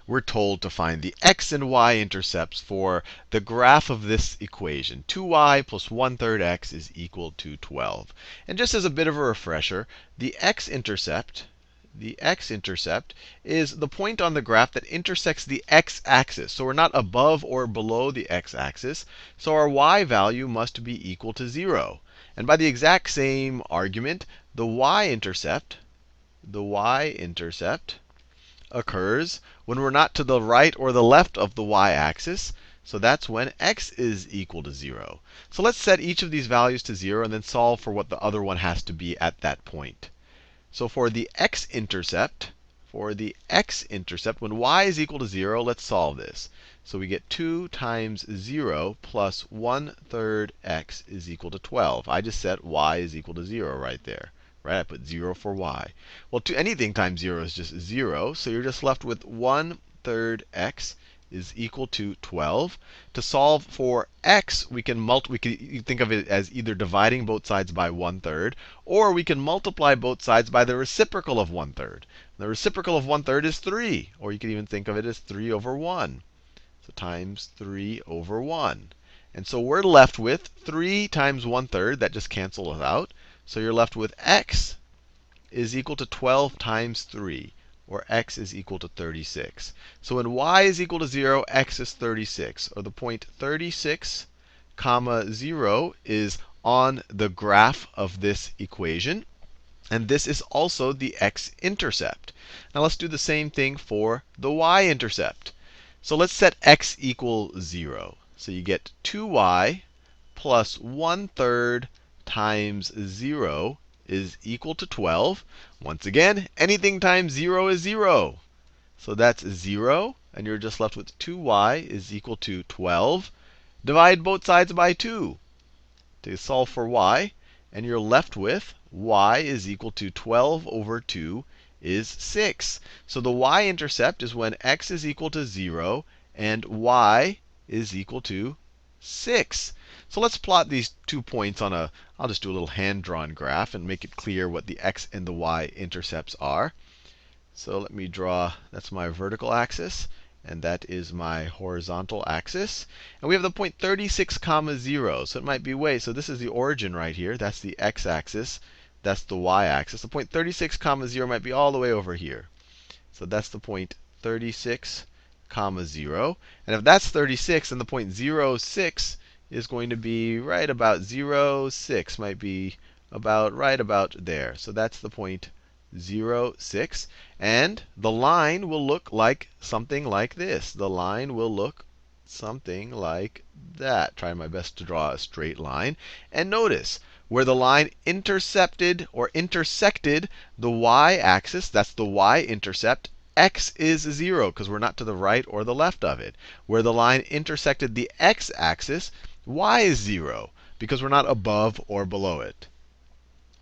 we're told to find the x and y intercepts for the graph of this equation. 2y plus 1/3 x is equal to 12. And just as a bit of a refresher, the x-intercept is the point on the graph that intersects the x-axis. So we're not above or below the x-axis. So our y value must be equal to 0. And by the exact same argument, the y-intercept occurs when we're not to the right or the left of the y-axis. So that's when x is equal to 0. So let's set each of these values to 0 and then solve for what the other one has to be at that point. So for the x-intercept, when y is equal to 0, let's solve this. So we get 2 times 0 plus 1/3 x is equal to 12. I just set y is equal to 0 right there. Right? I put 0 for y. Well, anything times 0 is just 0. So you're just left with 1/3 x is equal to 12. To solve for x, we can think of it as either dividing both sides by 1/3, or we can multiply both sides by the reciprocal of 1/3. The reciprocal of 1/3 is 3, or you could even think of it as 3 over 1. So times 3 over 1. And so we're left with 3 times 1/3. That just cancels out. So you're left with x is equal to 12 times 3, or x is equal to 36. So when y is equal to 0, x is 36, or the point 36, 0 is on the graph of this equation. And this is also the x-intercept. Now let's do the same thing for the y-intercept. So let's set x equal 0. So you get 2y plus 1/3 times 0 is equal to 12. Once again, anything times 0 is 0. So that's 0. And you're just left with 2y is equal to 12. Divide both sides by 2 to solve for y. And you're left with y is equal to 12 over 2 is 6. So the y-intercept is when x is equal to 0 and y is equal to 6. So let's plot these 2 points on I'll just do a little hand-drawn graph and make it clear what the x and the y-intercepts are. So let me draw, that's my vertical axis, and that is my horizontal axis. And we have the point 36, 0. So it might be so this is the origin right here. That's the x-axis. That's the y-axis. The point 36, 0 might be all the way over here. So that's the point 36, 0. And if that's 36, then the point 0,6 is going to be right about 0,6, might be right about there. So that's the point 0,6. And the line will look like something like this. The line will look something like that. Try my best to draw a straight line. And notice, where the line intercepted or intersected the y-axis, that's the y-intercept, x is 0, because we're not to the right or the left of it. Where the line intersected the x-axis, y is 0, because we're not above or below it.